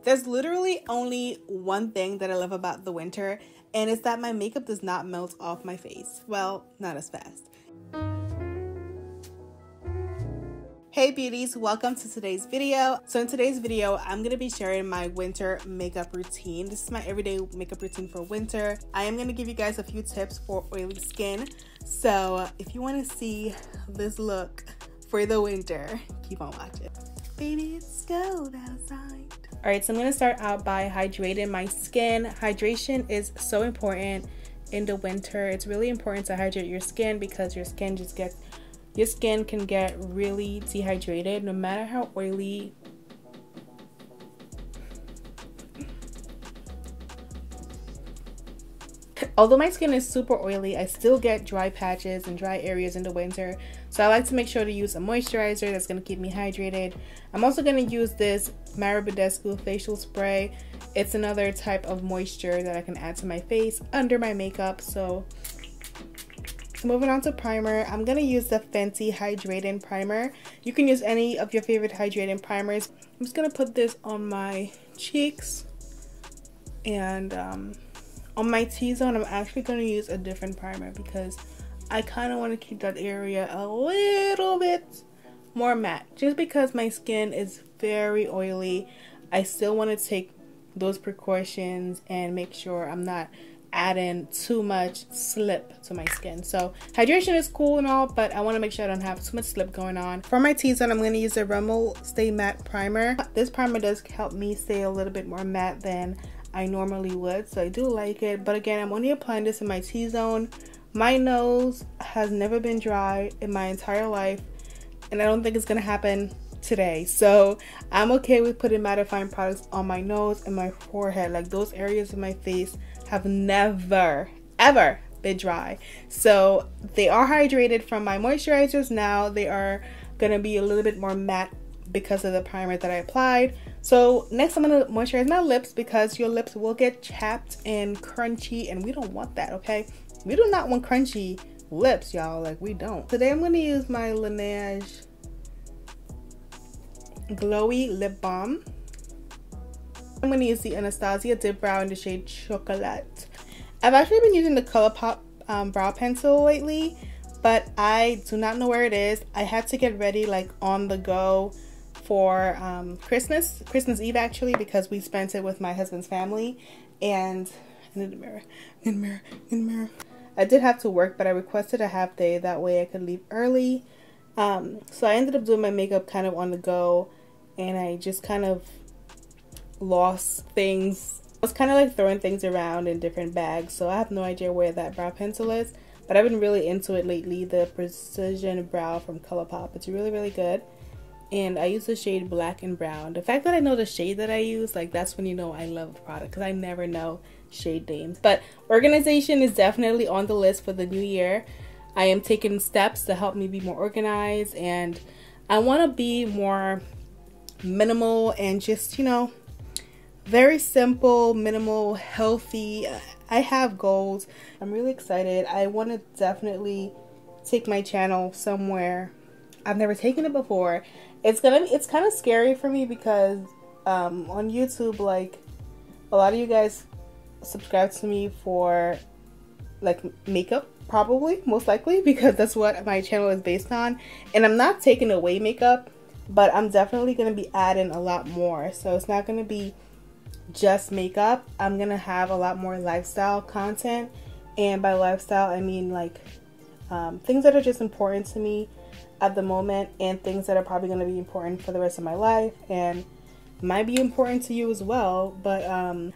There's literally only one thing that I love about the winter, and it's that my makeup does not melt off my face. Well, not as fast. Hey beauties, welcome to today's video. So in today's video, I'm going to be sharing my winter makeup routine. This is my everyday makeup routine for winter. I am going to give you guys a few tips for oily skin. So if you want to see this look for the winter, keep on watching. Baby, it's cold outside. Alright, so I'm going to start out by hydrating my skin. Hydration is so important in the winter. It's really important to hydrate your skin because your skin can get really dehydrated no matter how oily. Although my skin is super oily, I still get dry patches and dry areas in the winter. So I like to make sure to use a moisturizer that's going to keep me hydrated. I'm also going to use this Marabadescu facial spray. It's another type of moisture that I can add to my face under my makeup. So moving on to primer, I'm going to use the Fenty Hydrating Primer. You can use any of your favorite hydrating primers. I'm just going to put this on my cheeks, and on my T-zone, I'm actually going to use a different primer because I kind of want to keep that area a little bit more matte. Just because my skin is very oily, I still want to take those precautions and make sure I'm not adding too much slip to my skin. So hydration is cool and all, but I want to make sure I don't have too much slip going on. For my T-zone, I'm going to use the Rimmel Stay Matte Primer. This primer does help me stay a little bit more matte than I normally would, so I do like it. But again, I'm only applying this in my T-zone. My nose has never been dry in my entire life, and I don't think it's gonna happen today. So I'm okay with putting mattifying products on my nose and my forehead. Like, those areas of my face have never ever been dry. So they are hydrated from my moisturizers. Now they are gonna be a little bit more matte because of the primer that I applied. So next I'm going to moisturize my lips because your lips will get chapped and crunchy, and we don't want that, okay? We do not want crunchy lips, y'all. Like, we don't. Today I'm going to use my Laneige Glowy Lip Balm. I'm going to use the Anastasia Dip Brow in the shade Chocolate. I've actually been using the ColourPop brow pencil lately, but I do not know where it is. I had to get ready like on the go for Christmas Eve actually, because we spent it with my husband's family, and I need a mirror. I did have to work, but I requested a half day, that way I could leave early. So I ended up doing my makeup kind of on the go, and I just kind of lost things. I was kind of like throwing things around in different bags, so I have no idea where that brow pencil is, but I've been really into it lately, the Precision Brow from ColourPop. It's really good. And I use the shade Black and Brown. The fact that I know the shade that I use, like, that's when you know I love the product, because I never know shade names. But organization is definitely on the list for the new year. I am taking steps to help me be more organized, and I want to be more minimal and just, you know, very simple, minimal, healthy. I have goals. I'm really excited. I want to definitely take my channel somewhere I've never taken it before. It's kind of scary for me because on YouTube, like, a lot of you guys subscribe to me for like makeup, probably, most likely, because that's what my channel is based on. And I'm not taking away makeup, but I'm definitely going to be adding a lot more. So it's not going to be just makeup. I'm going to have a lot more lifestyle content, and by lifestyle I mean like things that are just important to me at the moment, and things that are probably going to be important for the rest of my life and might be important to you as well. But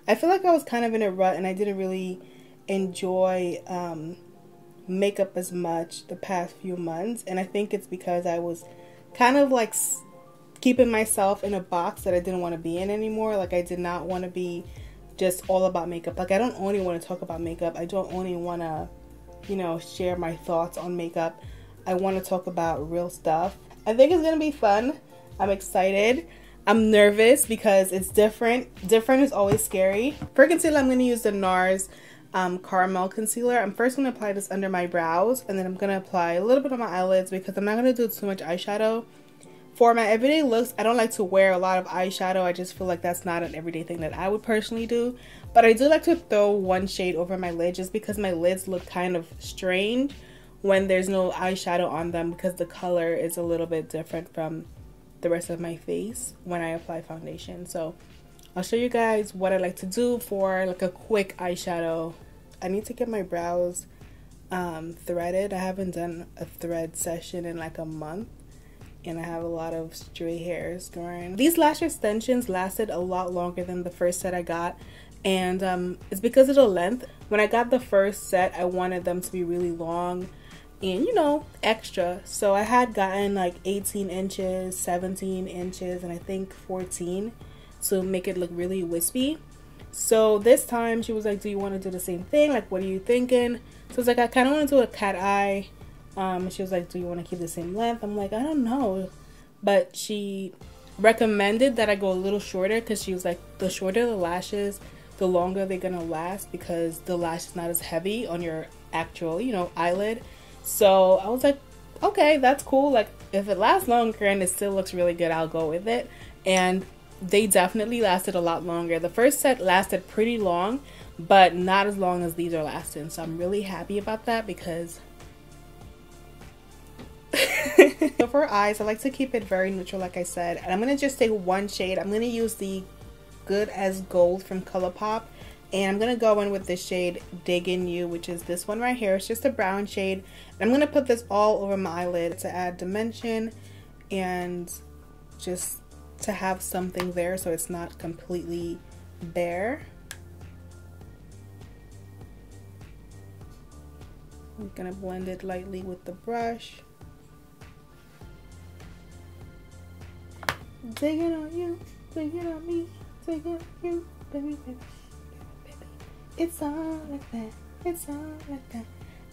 I feel like I was kind of in a rut, and I didn't really enjoy makeup as much the past few months, and I think it's because I was kind of like keeping myself in a box that I didn't want to be in anymore. Like, I did not want to be just all about makeup. Like, I don't only want to talk about makeup. I don't only want to, you know, share my thoughts on makeup. I want to talk about real stuff. I think it's going to be fun. I'm excited. I'm nervous because it's different. Different is always scary. For concealer, I'm going to use the NARS Caramel Concealer. I'm first going to apply this under my brows, and then I'm going to apply a little bit on my eyelids because I'm not going to do too much eyeshadow For my everyday looks, I don't like to wear a lot of eyeshadow. I just feel like that's not an everyday thing that I would personally do. But I do like to throw one shade over my lid just because my lids look kind of strange when there's no eyeshadow on them, because the color is a little bit different from the rest of my face when I apply foundation. So I'll show you guys what I like to do for like a quick eyeshadow. I need to get my brows threaded. I haven't done a thread session in like a month, and I have a lot of stray hairs growing. These lash extensions lasted a lot longer than the first set I got, and it's because of the length. When I got the first set, I wanted them to be really long and, you know, extra. So I had gotten like 18 inches, 17 inches, and I think 14 to make it look really wispy. So this time she was like, do you want to do the same thing? Like, what are you thinking? So it's like, I kind of want to do a cat eye. She was like, do you want to keep the same length? I'm like, I don't know. But she recommended that I go a little shorter, because she was like, the shorter the lashes, the longer they're gonna last, because the lash is not as heavy on your actual, you know, eyelid. So I was like, okay, that's cool. Like, if it lasts longer and it still looks really good, I'll go with it. And they definitely lasted a lot longer. The first set lasted pretty long, but not as long as these are lasting. So I'm really happy about that, because so for eyes, I like to keep it very neutral, like I said. And I'm going to just take one shade. I'm going to use the Good as Gold from ColourPop. And I'm going to go in with the shade Diggin' You, which is this one right here. It's just a brown shade. And I'm going to put this all over my eyelid to add dimension and just to have something there so it's not completely bare. I'm going to blend it lightly with the brush. Digging on you, digging on me, digging on you, baby, baby. It's all like that, it's all like that.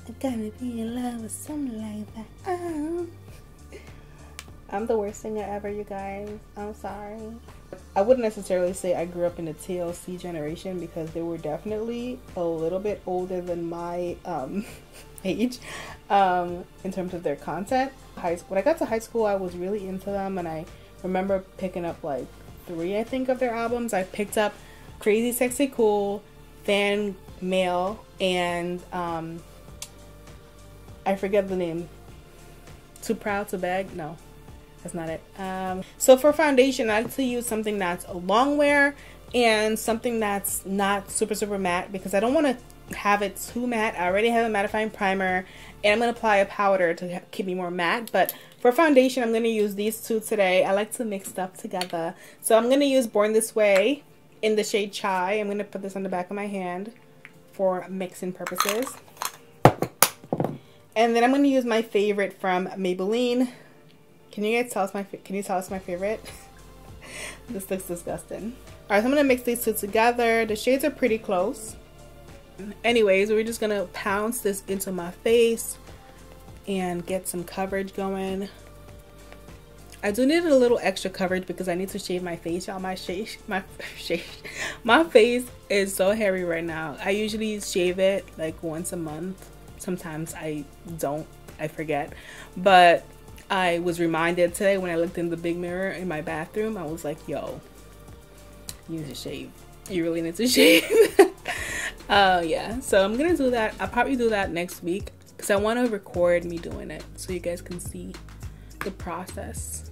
I gotta be in love with something like that. Oh. I'm the worst singer ever, you guys. I'm sorry. I wouldn't necessarily say I grew up in the TLC generation, because they were definitely a little bit older than my age in terms of their content. When I got to high school, I was really into them, and I remember picking up like 3, I think, of their albums. I picked up Crazy Sexy Cool, Fan Mail, and I forget the name. Too Proud to Beg? No, that's not it. So for foundation, I like to use something that's a long wear and something that's not super matte, because I don't want to have it too matte. I already have a mattifying primer, and I'm going to apply a powder to keep me more matte. But for foundation, I'm going to use these two today. I like to mix stuff together. So I'm going to use Born This Way in the shade Chai. I'm going to put this on the back of my hand for mixing purposes. And then I'm going to use my favorite from Maybelline. Can you guys tell us my favorite? This looks disgusting. Alright, so I'm going to mix these two together. The shades are pretty close. Anyways, we're just going to pounce this into my face and get some coverage going. I do need a little extra coverage because I need to shave my face, y'all. My face is so hairy right now. I usually shave it like once a month. Sometimes I don't, I forget. But I was reminded today when I looked in the big mirror in my bathroom. I was like, yo, you need to shave. You really need to shave. Yeah, so I'm gonna do that. I'll probably do that next week, because I want to record me doing it so you guys can see the process.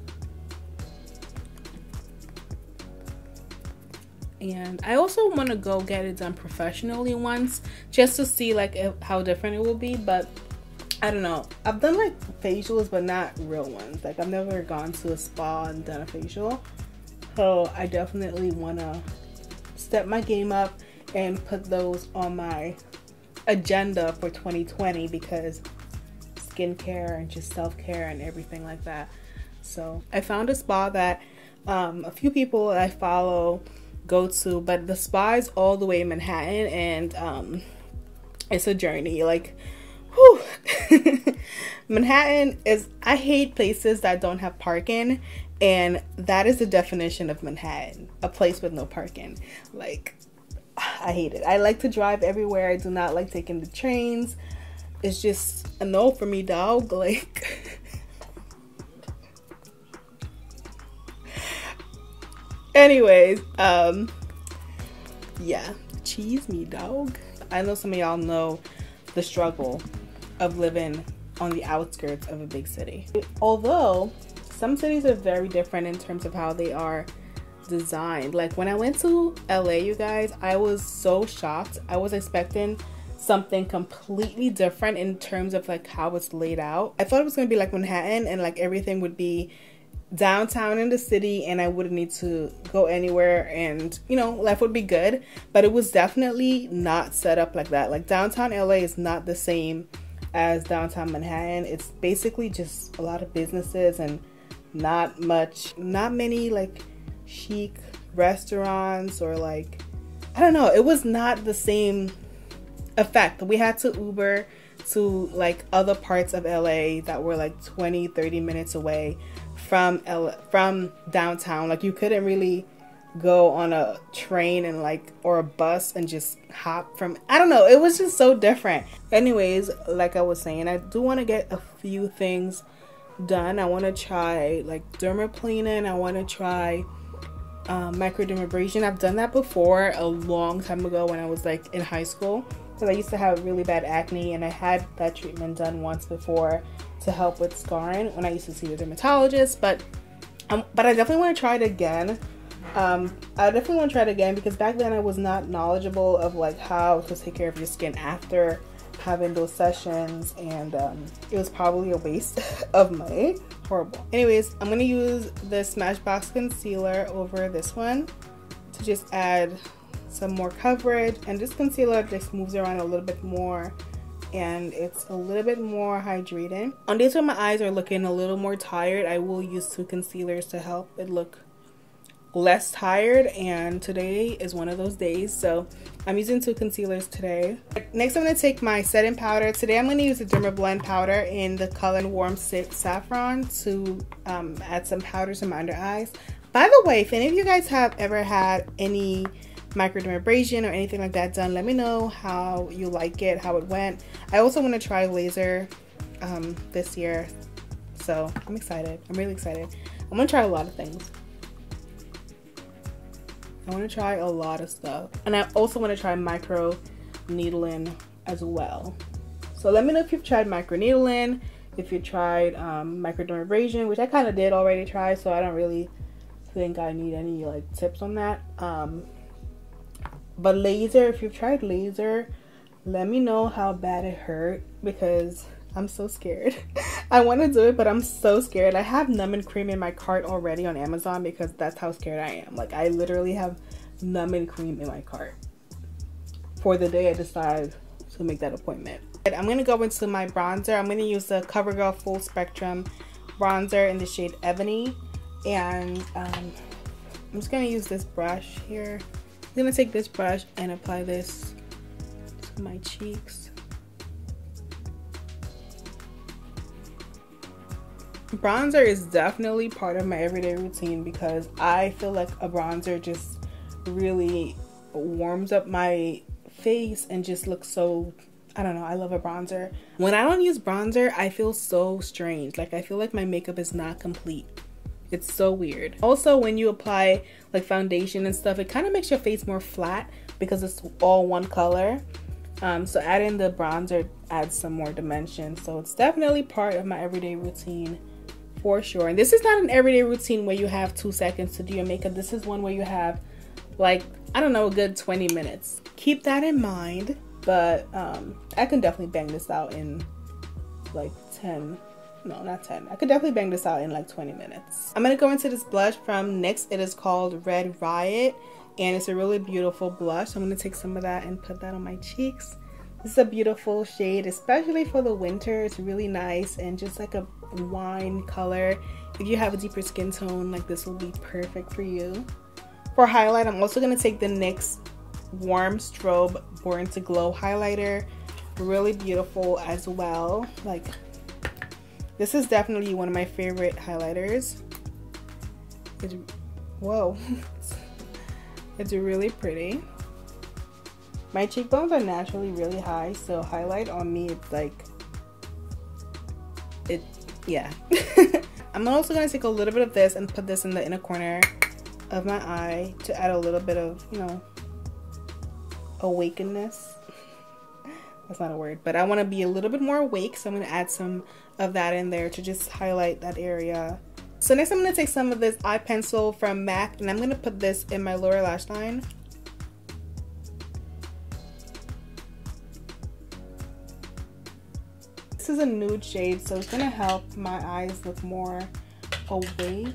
And I also want to go get it done professionally once, just to see like how different it will be. But I don't know, I've done like facials but not real ones. Like, I've never gone to a spa and done a facial, so I definitely want to step my game up and put those on my agenda for 2020, because skincare and just self-care and everything like that. So I found a spa that a few people that I follow go to, but the spa is all the way in Manhattan, and it's a journey. Like, whew. Manhattan is, I hate places that don't have parking, and that is the definition of Manhattan, a place with no parking. Like, I hate it. I like to drive everywhere. I do not like taking the trains. It's just a no for me, dog. Like, Anyways, yeah, cheese me, dog. I know some of y'all know the struggle of living on the outskirts of a big city. Although some cities are very different in terms of how they are designed. Like when I went to LA, you guys, I was so shocked. I was expecting something completely different in terms of like how it's laid out. I thought it was gonna be like Manhattan and like everything would be downtown in the city and I wouldn't need to go anywhere and, you know, life would be good. But it was definitely not set up like that. Like downtown LA is not the same as downtown Manhattan. It's basically just a lot of businesses and not many like chic restaurants or like, I don't know, it was not the same effect. We had to Uber to like other parts of LA that were like 20-30 minutes away from downtown. Like you couldn't really go on a train and like or a bus and just hop from, I don't know, it was just so different. Anyways, like I was saying, I do want to get a few things done. I want to try like dermaplaning. I want to try microdermabrasion. I've done that before a long time ago when I was like in high school, because I used to have really bad acne and I had that treatment done once before to help with scarring when I used to see the dermatologist. But I definitely want to try it again. I definitely want to try it again because back then I was not knowledgeable of like how to take care of your skin after having those sessions, and it was probably a waste of money. Horrible. Anyways, I'm gonna use the Smashbox concealer over this one to just add some more coverage, and this concealer just moves around a little bit more and it's a little bit more hydrating. On days when my eyes are looking a little more tired, I will use two concealers to help it look less tired, and today is one of those days, so I'm using two concealers today. Next, I'm going to take my setting powder. Today I'm going to use the Dermablend powder in the color Warm Saffron to add some powder to my under eyes. By the way, if any of you guys have ever had any microdermabrasion or anything like that done, let me know how you like it, how it went. I also want to try laser this year, so I'm excited. I'm really excited. I'm going to try a lot of things. I want to try a lot of stuff, and I also want to try micro needling as well. So let me know if you've tried micro needling, if you tried microdermabrasion, which I kind of did already try, so I don't really think I need any like tips on that. But laser, if you've tried laser, let me know how bad it hurt, because I'm so scared. I want to do it, but I'm so scared. I have numbing cream in my cart already on Amazon because that's how scared I am. Like I literally have numbing cream in my cart for the day I decide to make that appointment. I'm going to go into my bronzer. I'm going to use the CoverGirl Full Spectrum bronzer in the shade Ebony, and I'm just going to use this brush here. I'm going to take this brush and apply this to my cheeks. Bronzer is definitely part of my everyday routine because I feel like a bronzer just really warms up my face and just looks so, I don't know, I love a bronzer. When I don't use bronzer, I feel so strange. Like I feel like my makeup is not complete. It's so weird. Also, when you apply like foundation and stuff, it kind of makes your face more flat because it's all one color. So adding the bronzer adds some more dimension. So it's definitely part of my everyday routine for sure. And this is not an everyday routine where you have 2 seconds to do your makeup. This is one where you have like, I don't know, a good 20 minutes. Keep that in mind. But I can definitely bang this out in like 10. No, not 10. I could definitely bang this out in like 20 minutes. I'm going to go into this blush from NYX. It is called Red Riot, and it's a really beautiful blush. I'm going to take some of that and put that on my cheeks. This is a beautiful shade, especially for the winter. It's really nice and just like a wine color. If you have a deeper skin tone, like this will be perfect for you. For highlight, I'm also going to take the NYX Warm Strobe Born to Glow highlighter. Really beautiful as well. Like, this is definitely one of my favorite highlighters. Whoa. It's really pretty. My cheekbones are naturally really high, so highlight on me, it's like, yeah. I'm also going to take a little bit of this and put this in the inner corner of my eye to add a little bit of, you know, awakenness. That's not a word, but I want to be a little bit more awake, so I'm going to add some of that in there to just highlight that area. So next I'm going to take some of this eye pencil from MAC, and I'm going to put this in my lower lash line. This is a nude shade, so it's going to help my eyes look more awake.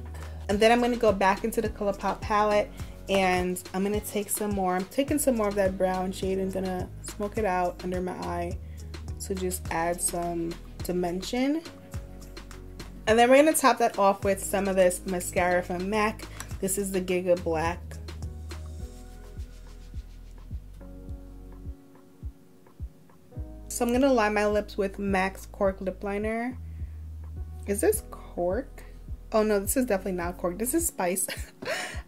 And then I'm going to go back into the ColourPop palette, and I'm going to take some more. I'm taking some more of that brown shade and going to smoke it out under my eye to just add some dimension. And then we're going to top that off with some of this mascara from MAC. This is the Giga Black. So I'm going to line my lips with MAC's Cork Lip Liner. Is this Cork? Oh no, this is definitely not Cork. This is Spice.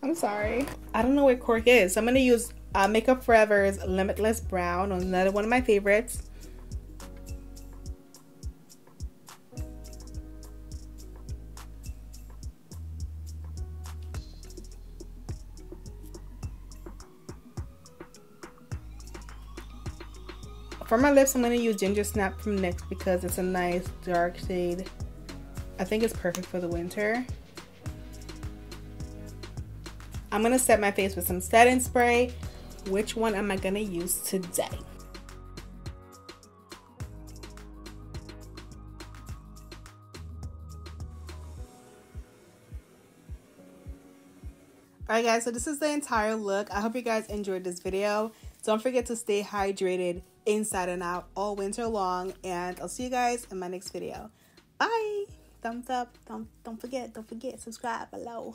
I'm sorry. I don't know what Cork is. So I'm going to use Makeup Forever's Limitless Brown, another one of my favorites. For my lips, I'm going to use Ginger Snap from NYX because it's a nice dark shade. I think it's perfect for the winter. I'm going to set my face with some setting spray. Which one am I going to use today? Alright guys, so this is the entire look. I hope you guys enjoyed this video. Don't forget to stay hydrated inside and out all winter long, and I'll see you guys in my next video. Bye! Thumbs up. Don't forget, subscribe below.